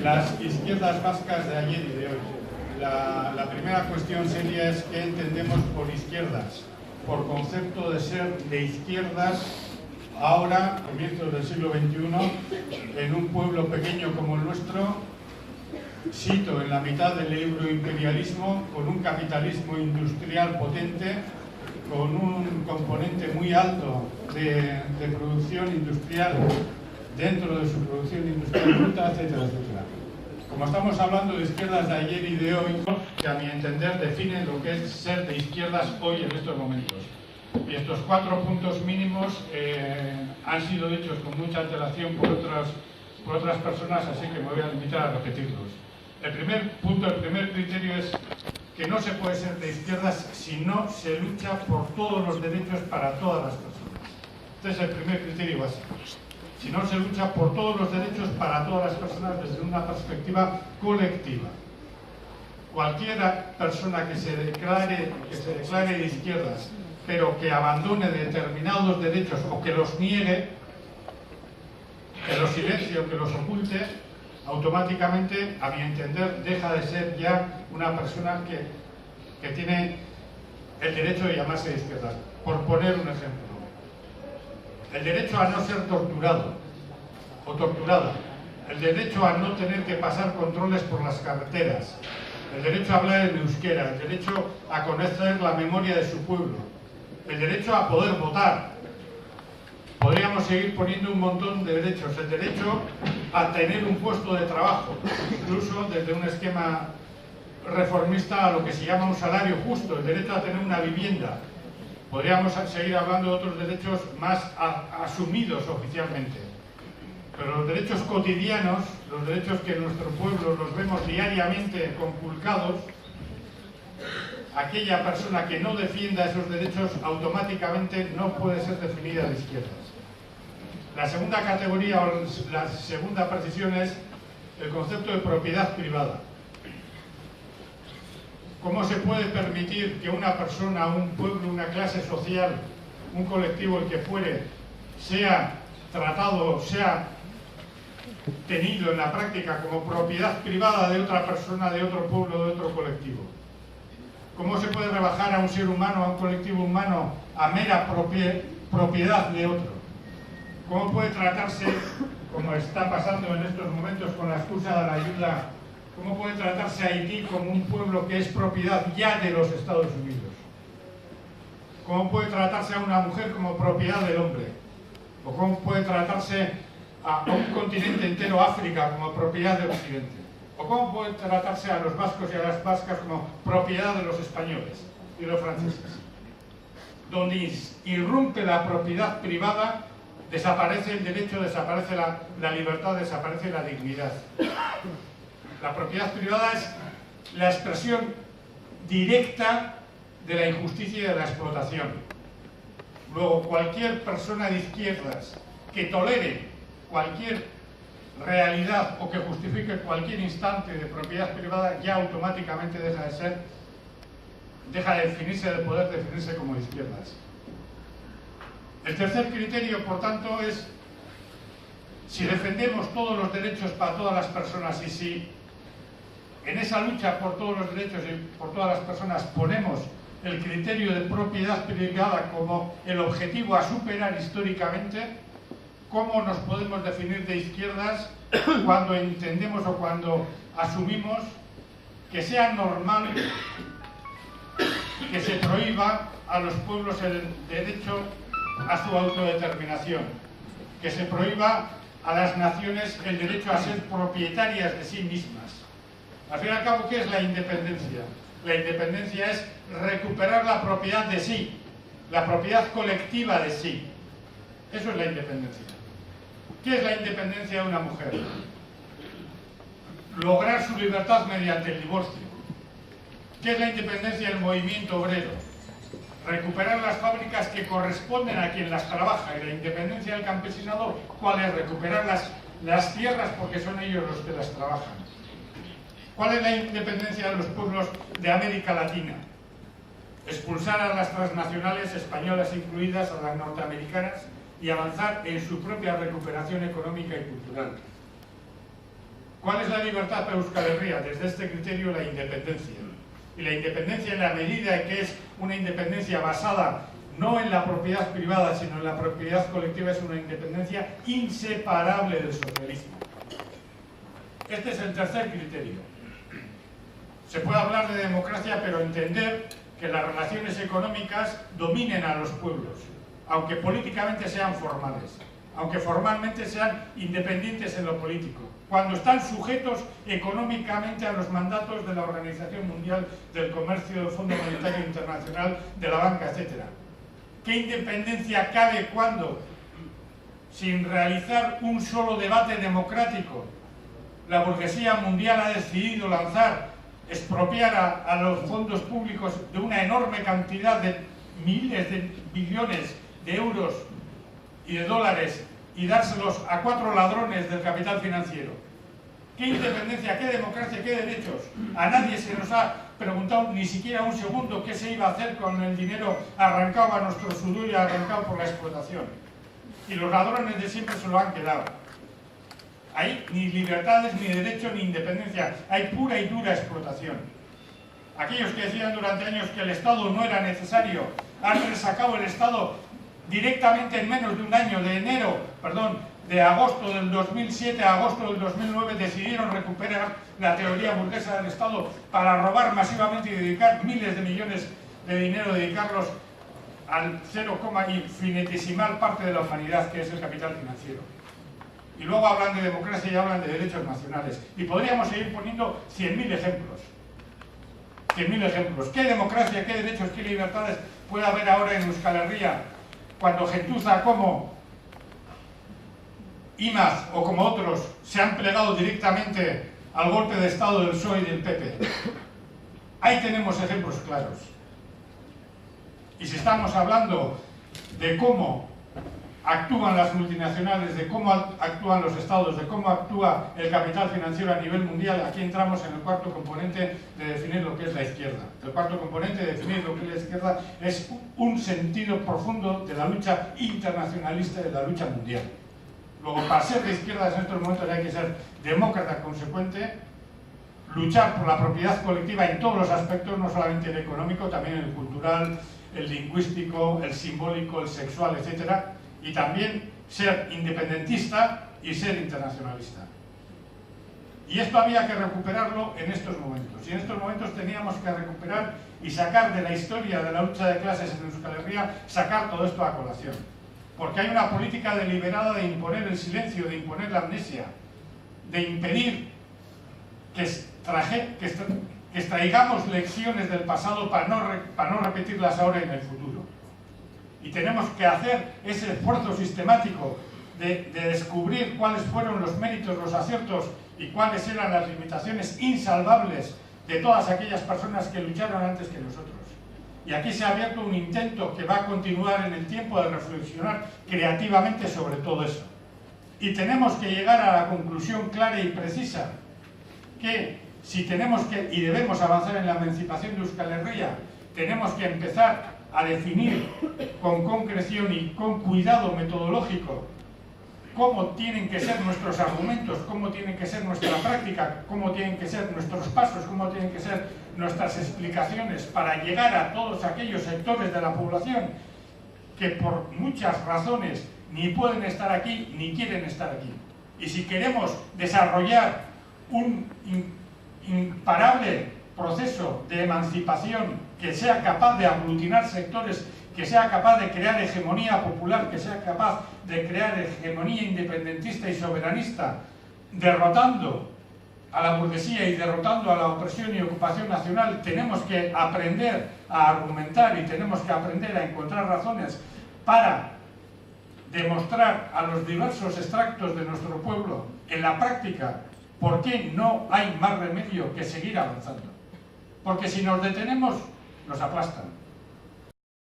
las izquierdas vascas de ayer y de hoy. La primera cuestión seria es qué entendemos por izquierdas, por concepto de ser de izquierdas ahora, comienzos del siglo XXI, en un pueblo pequeño como el nuestro, sito en la mitad del euroimperialismo, con un capitalismo industrial potente, con un componente muy alto de producción industrial dentro de su producción industrial bruta, etcétera, etcétera. Como estamos hablando de izquierdas de ayer y de hoy, que a mi entender definen lo que es ser de izquierdas hoy en estos momentos. Y estos 4 puntos mínimos han sido dichos con mucha antelación por otras personas, así que me voy a limitar a repetirlos. El primer punto, el primer criterio es que no se puede ser de izquierdas si no se lucha por todos los derechos para todas las personas. Este es el primer criterio básico. Si no se lucha por todos los derechos para todas las personas desde una perspectiva colectiva. Cualquier persona que se declare de izquierdas, pero que abandone determinados derechos o que los niegue, que los silencie o que los oculte, automáticamente, a mi entender, deja de ser ya una persona que tiene el derecho de llamarse de izquierdas. Por poner un ejemplo, el derecho a no ser torturado o torturada, el derecho a no tener que pasar controles por las carreteras, el derecho a hablar en euskera, el derecho a conocer la memoria de su pueblo, el derecho a poder votar. Podríamos seguir poniendo un montón de derechos. El derecho a tener un puesto de trabajo, incluso desde un esquema reformista a lo que se llama un salario justo, el derecho a tener una vivienda. Podríamos seguir hablando de otros derechos más asumidos oficialmente. Pero los derechos cotidianos, los derechos que en nuestro pueblo los vemos diariamente conculcados, aquella persona que no defienda esos derechos automáticamente no puede ser definida de izquierdas. La segunda categoría o la segunda precisión es el concepto de propiedad privada. ¿Cómo se puede permitir que una persona, un pueblo, una clase social, un colectivo, el que fuere, sea tratado, sea tenido en la práctica como propiedad privada de otra persona, de otro pueblo, de otro colectivo? ¿Cómo se puede rebajar a un ser humano, a un colectivo humano, a mera propiedad de otro? ¿Cómo puede tratarse, como está pasando en estos momentos con la excusa de la ayuda, cómo puede tratarse a Haití como un pueblo que es propiedad ya de los Estados Unidos? ¿Cómo puede tratarse a una mujer como propiedad del hombre? ¿O cómo puede tratarse a un continente entero, África, como propiedad del Occidente? ¿O cómo puede tratarse a los vascos y a las vascas como propiedad de los españoles y los franceses? Donde irrumpe la propiedad privada, desaparece el derecho, desaparece la libertad, desaparece la dignidad. La propiedad privada es la expresión directa de la injusticia y de la explotación. Luego, cualquier persona de izquierdas que tolere cualquier realidad o que justifique cualquier instante de propiedad privada ya automáticamente deja de definirse, de poder definirse como de izquierdas. El tercer criterio, por tanto, es si defendemos todos los derechos para todas las personas y si en esa lucha por todos los derechos y por todas las personas ponemos el criterio de propiedad privada como el objetivo a superar históricamente, ¿cómo nos podemos definir de izquierdas cuando entendemos o cuando asumimos que sea normal que se prohíba a los pueblos el derecho a su autodeterminación, que se prohíba a las naciones el derecho a ser propietarias de sí mismas? Al fin y al cabo, ¿qué es la independencia? La independencia es recuperar la propiedad de sí, la propiedad colectiva de sí. Eso es la independencia. ¿Qué es la independencia de una mujer? Lograr su libertad mediante el divorcio. ¿Qué es la independencia del movimiento obrero? Recuperar las fábricas que corresponden a quien las trabaja. Y la independencia del campesinado, ¿cuál es? Recuperar las tierras porque son ellos los que las trabajan. ¿Cuál es la independencia de los pueblos de América Latina? Expulsar a las transnacionales españolas incluidas, a las norteamericanas, y avanzar en su propia recuperación económica y cultural. ¿Cuál es la libertad para Euskal Herria? Desde este criterio, la independencia. Y la independencia, en la medida en que es una independencia basada no en la propiedad privada, sino en la propiedad colectiva, es una independencia inseparable del socialismo. Este es el tercer criterio. Se puede hablar de democracia, pero entender que las relaciones económicas dominen a los pueblos, aunque políticamente sean formales, aunque formalmente sean independientes en lo político, cuando están sujetos económicamente a los mandatos de la Organización Mundial del Comercio, del Fondo Monetario Internacional, de la banca, etc. ¿Qué independencia cabe cuando, sin realizar un solo debate democrático, la burguesía mundial ha decidido expropiar a los fondos públicos de una enorme cantidad de miles de billones de euros y de dólares y dárselos a 4 ladrones del capital financiero? ¿Qué independencia, qué democracia, qué derechos? A nadie se nos ha preguntado ni siquiera un segundo qué se iba a hacer con el dinero arrancado a nuestro sudor y arrancado por la explotación. Y los ladrones de siempre se lo han quedado. Hay ni libertades, ni derechos, ni independencia. Hay pura y dura explotación. Aquellos que decían durante años que el Estado no era necesario, han resacado el Estado directamente en menos de un año, de agosto del 2007 a agosto del 2009, decidieron recuperar la teoría burguesa del Estado para robar masivamente y dedicar miles de millones de dinero, dedicarlos al 0, infinitesimal parte de la humanidad, que es el capital financiero. Y luego hablan de democracia y hablan de derechos nacionales. Y podríamos seguir poniendo 100.000 ejemplos. 100.000 ejemplos. ¿Qué democracia, qué derechos, qué libertades puede haber ahora en Euskal Herria cuando gentuza como IMAZ o como otros se han plegado directamente al golpe de Estado del PSOE y del PP? Ahí tenemos ejemplos claros. Y si estamos hablando de cómo actúan las multinacionales, de cómo actúan los estados, de cómo actúa el capital financiero a nivel mundial, aquí entramos en el cuarto componente de definir lo que es la izquierda. El cuarto componente de definir lo que es la izquierda es un sentido profundo de la lucha internacionalista y de la lucha mundial. Luego, para ser de izquierdas en estos momentos hay que ser demócrata consecuente, luchar por la propiedad colectiva en todos los aspectos, no solamente el económico, también el cultural, el lingüístico, el simbólico, el sexual, etc. Y también ser independentista y ser internacionalista. Y esto había que recuperarlo en estos momentos. Y en estos momentos teníamos que recuperar y sacar de la historia de la lucha de clases en Euskal Herria, sacar todo esto a colación. Porque hay una política deliberada de imponer el silencio, de imponer la amnesia, de impedir que extraigamos lecciones del pasado para no repetirlas ahora en el futuro. Y tenemos que hacer ese esfuerzo sistemático de descubrir cuáles fueron los méritos, los aciertos y cuáles eran las limitaciones insalvables de todas aquellas personas que lucharon antes que nosotros. Y aquí se ha abierto un intento que va a continuar en el tiempo de reflexionar creativamente sobre todo eso. Y tenemos que llegar a la conclusión clara y precisa que si tenemos que y debemos avanzar en la emancipación de Euskal Herria, tenemos que empezar a definir con concreción y con cuidado metodológico cómo tienen que ser nuestros argumentos, cómo tiene que ser nuestra práctica, cómo tienen que ser nuestros pasos, cómo tienen que ser nuestras explicaciones para llegar a todos aquellos sectores de la población que por muchas razones ni pueden estar aquí ni quieren estar aquí. Y si queremos desarrollar un imparable proceso de emancipación que sea capaz de aglutinar sectores, que sea capaz de crear hegemonía popular, que sea capaz de crear hegemonía independentista y soberanista, derrotando a la burguesía y derrotando a la opresión y ocupación nacional, tenemos que aprender a argumentar y tenemos que aprender a encontrar razones para demostrar a los diversos extractos de nuestro pueblo en la práctica por qué no hay más remedio que seguir avanzando. Porque si nos detenemos, nos aplastan.